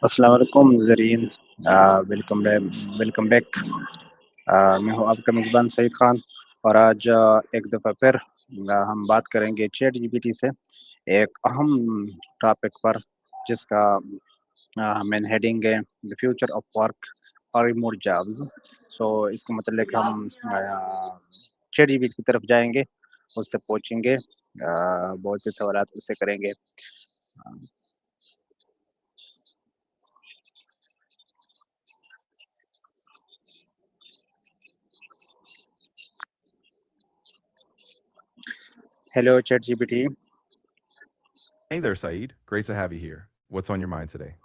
अस्सलाम वालेकुम Zareen. Welcome back. Welcome back. मैं हूँ आपका मेज़बान सईद ख़ान और आज एक दफ़ा फिर हम बात करेंगे चैट जीपीटी से एक अहम टॉपिक पर जिसका मेन हेडिंग है द फ्यूचर ऑफ वर्क और रिमोट जॉब्स। सो इसका मतलब हम चैट जीपीटी की तरफ जाएंगे, उससे पूछेंगे, बहुत से सवालात उससे करेंगे। Hello chat GPT. Hey there, Saeed. Great to have you here. What's on your mind today?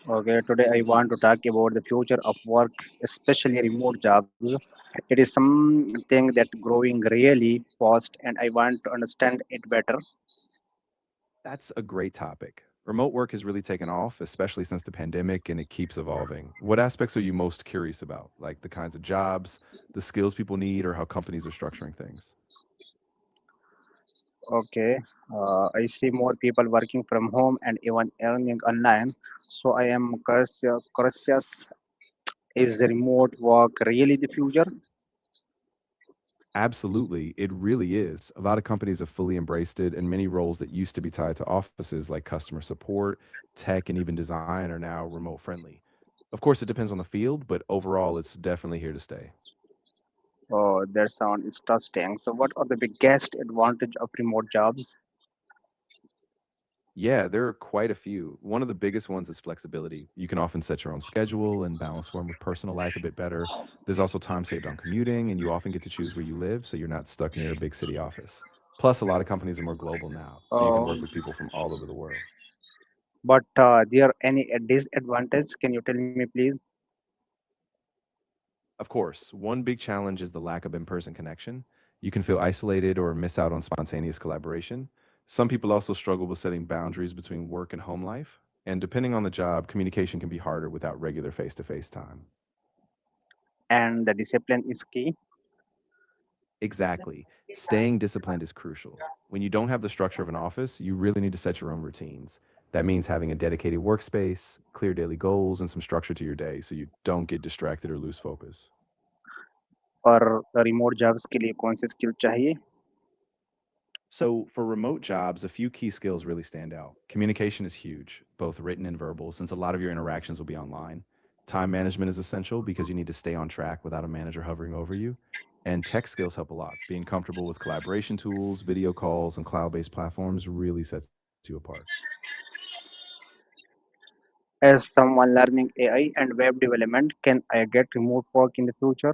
Okay, today I want to talk about the future of work, especially remote jobs. It is something that growing really fast, and I want to understand it better. That's a great topic. Remote work has really taken off, especially since the pandemic, and it keeps evolving. What aspects are you most curious about? Like the kinds of jobs, the skills people need, or how companies are structuring things? Okay, I see more people working from home and even earning online. So I am curious, is the remote work really the future? Absolutely, it really is. A lot of companies have fully embraced it, and many roles that used to be tied to offices like customer support, tech, and even design are now remote friendly. Of course, it depends on the field, but overall, it's definitely here to stay. Oh, that sounds interesting. So what are the biggest advantage of remote jobs? Yeah, there are quite a few. One of the biggest ones is flexibility. You can often set your own schedule and balance one with personal life a bit better. There's also time saved on commuting, and you often get to choose where you live, so you're not stuck near a big city office. Plus, a lot of companies are more global now, so you can work Oh, with people from all over the world. but there are any disadvantages? Can you tell me, please? Of course, one big challenge is the lack of in person connection. You can feel isolated or miss out on spontaneous collaboration. Some people also struggle with setting boundaries between work and home life. And depending on the job, communication can be harder without regular face to face time. And the discipline is key. Exactly. Staying disciplined is crucial. When you don't have the structure of an office, you really need to set your own routines. That means having a dedicated workspace, clear daily goals, and some structure to your day so you don't get distracted or lose focus. और remote jobs के लिए कौन सी skill चाहिए? So, for remote jobs, a few key skills really stand out. Communication is huge, both written and verbal, since a lot of your interactions will be online. Time management is essential because you need to stay on track without a manager hovering over you. And tech skills help a lot. Being comfortable with collaboration tools, video calls, and cloud based platforms really sets you apart. As someone learning AI and web development, can I get remote work in the future?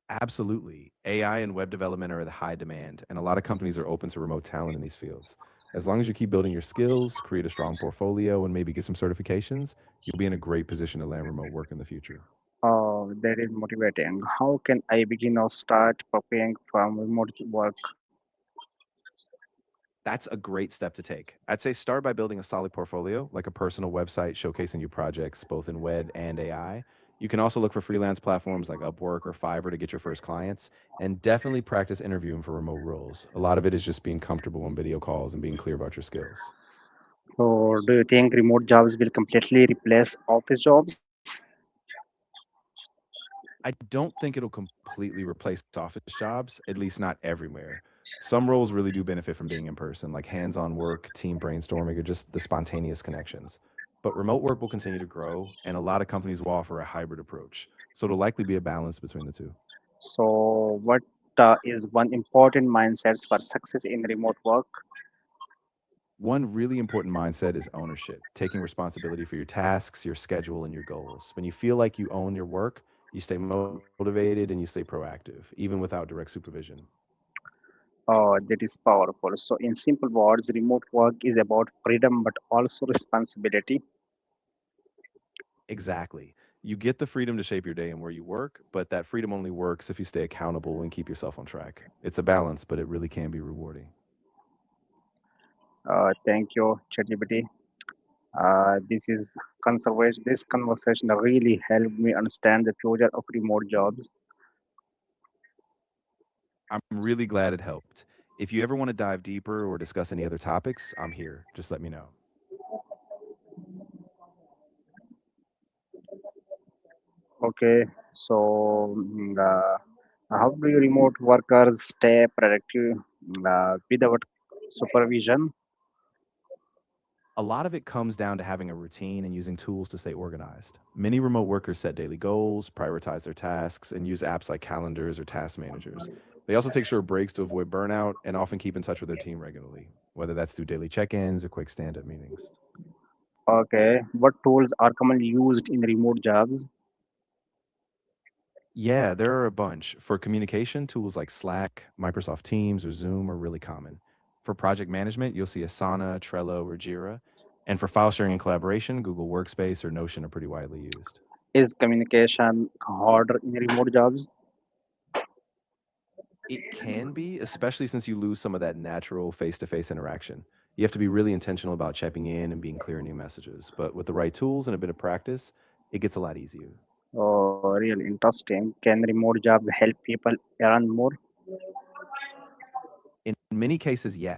Absolutely. AI and web development are at high demand, and a lot of companies are open to remote talent in these fields. As long as you keep building your skills, create a strong portfolio, and maybe get some certifications, you'll be in a great position to land remote work in the future. Oh, that is motivating. How can I begin or start preparing for remote work? That's a great step to take. I'd say start by building a solid portfolio, like a personal website showcasing your projects both in web and AI. You can also look for freelance platforms like Upwork or Fiverr to get your first clients, and definitely practice interviewing for remote roles. A lot of it is just being comfortable on video calls and being clear about your skills. So, do you think remote jobs will completely replace office jobs? I don't think it'll completely replace office jobs, at least not everywhere. Some roles really do benefit from being in person, like hands on work, team brainstorming, or just the spontaneous connections. But remote work will continue to grow, and a lot of companies will offer a hybrid approach. So it'll likely be a balance between the two. So, what is one important mindset for success in remote work? One really important mindset is ownership, taking responsibility for your tasks, your schedule, and your goals. When you feel like you own your work, you stay motivated and you stay proactive, even without direct supervision. That is powerful. So, in simple words, remote work is about freedom but also responsibility. Exactly. You get the freedom to shape your day and where you work, but that freedom only works if you stay accountable and keep yourself on track. It's a balance, but it really can be rewarding. Thank you, ChatGPT. This conversation really helped me understand the future of remote jobs. I'm really glad it helped. If you ever want to dive deeper or discuss any other topics, I'm here. Just let me know. Okay, so how do you remote workers stay productive without supervision? A lot of it comes down to having a routine and using tools to stay organized. Many remote workers set daily goals, prioritize their tasks, and use apps like calendars or task managers. They also take short breaks to avoid burnout and often keep in touch with their team regularly, whether that's through daily check ins or quick stand up meetings. Okay, what tools are commonly used in remote jobs? Yeah, there are a bunch. For communication, tools like Slack, Microsoft Teams, or Zoom are really common. For project management, you'll see Asana, Trello, or Jira. And for file sharing and collaboration, Google Workspace or Notion are pretty widely used. Is communication harder in remote jobs? It can be, especially since you lose some of that natural face to face interaction. You have to be really intentional about checking in and being clear in your messages. But with the right tools and a bit of practice, it gets a lot easier. Oh, really interesting. Can remote jobs help people earn more? In many cases, yes.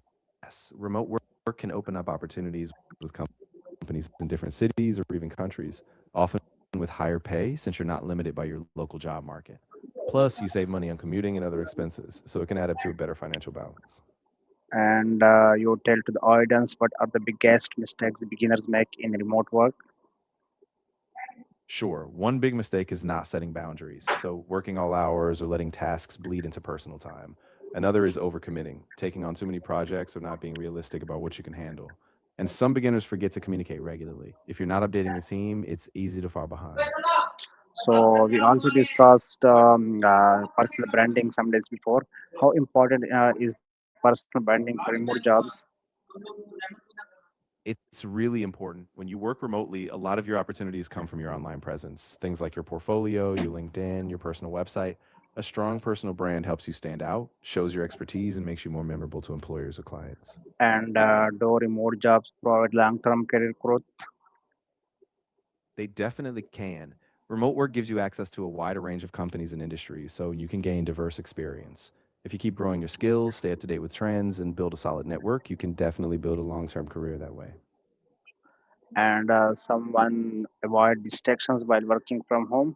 Remote work can open up opportunities with companies in different cities or even countries, often with higher pay since you're not limited by your local job market. Plus, you save money on commuting and other expenses, so it can add up to a better financial balance. And you tell to the audience what are the biggest mistakes beginners make in remote work? Sure, one big mistake is not setting boundaries, so working all hours or letting tasks bleed into personal time. Another is overcommitting, taking on too many projects or not being realistic about what you can handle. And some beginners forget to communicate regularly. If you're not updating your team, it's easy to fall behind. So we also discussed personal branding some days before. How important is personal branding for remote jobs? It's really important. When you work remotely, a lot of your opportunities come from your online presence. Things like your portfolio, your LinkedIn, your personal website. A strong personal brand helps you stand out, shows your expertise, and makes you more memorable to employers or clients. And do remote jobs provide long-term career growth? They definitely can. Remote work gives you access to a wider range of companies and industries, so you can gain diverse experience. If you keep growing your skills, stay up to date with trends, and build a solid network, you can definitely build a long term career that way. And someone avoid distractions while working from home?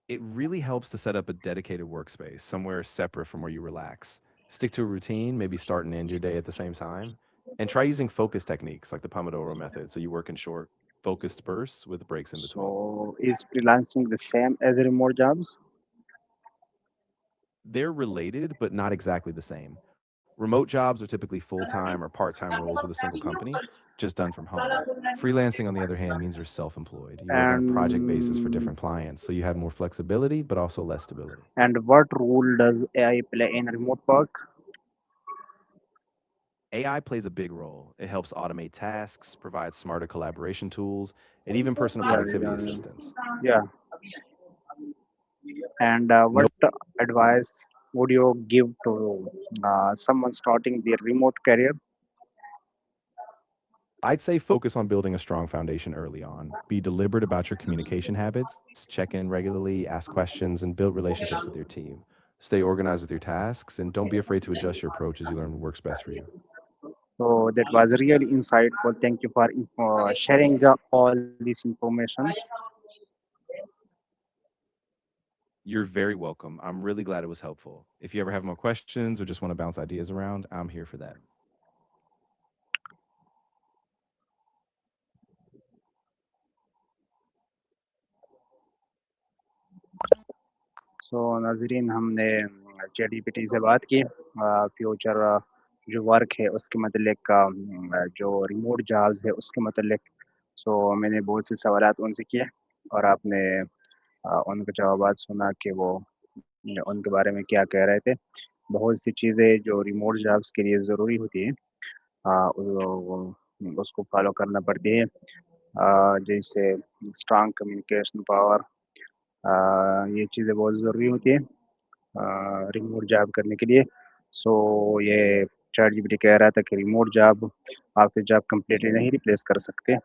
It really helps to set up a dedicated workspace somewhere separate from where you relax. Stick to a routine, maybe start and end your day at the same time, and try using focus techniques like the Pomodoro method so you work in short, focused bursts with breaks in between. So is freelancing the same as remote jobs? They're related, but not exactly the same. Remote jobs are typically full time or part time roles with a single company, just done from home. Freelancing, on the other hand, means you're self employed. You work on a project basis for And different clients, so you have more flexibility, but also less stability. what role does AI play in remote work? AI plays a big role. It helps automate tasks, provides smarter collaboration tools, and even personal Yeah, productivity yeah, assistance. yeah. And No, what advice would you give to someone starting their remote career? I'd say focus on building a strong foundation early on. Be deliberate about your communication habits, check in regularly, ask questions, and build relationships with your team. Stay organized with your tasks, and don't be afraid to adjust your approach as you learn what works best for you. So that was really insightful. Thank you for sharing all this information. You're very welcome. I'm really glad it was helpful. If you ever have more questions or just want to bounce ideas around, I'm here for that. सो नाजरीन हमने chat GPT से बात की future जो work है उसके मतलब जो रिमोट जॉब्स है उसके मतलब सो मैंने बहुत से सवालात उनसे किए और आपने उनके जवाबात सुना कि वो उनके बारे में क्या कह रहे थे बहुत सी चीज़ें जो रिमोट जॉब्स के लिए ज़रूरी होती है उसको फॉलो करना पड़ती है जैसे स्ट्रांग कम्युनिकेशन पावर ये चीज़ें बहुत ज़रूरी होती है रिमोट जॉब करने के लिए। सो ये चैट जीपीटी कह रहा था कि remote job office job completely नहीं रिप्लेस कर सकते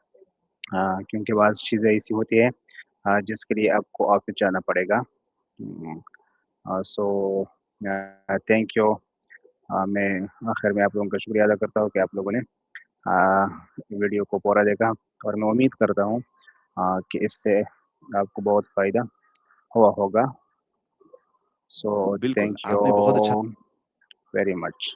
क्योंकि बाज़ चीज़ें ऐसी होती हैं जिसके लिए आपको ऑफ़िस जाना पड़ेगा। सो थैंक यू मैं आखिर में आप लोगों का शुक्रिया अदा करता हूँ कि आप लोगों ने वीडियो को पूरा देखा और मैं उम्मीद करता हूँ कि इससे आपको बहुत फ़ायदा हुआ होगा। सो बिल्कुल, थैंक यू आपने बहुत अच्छा वेरी मच।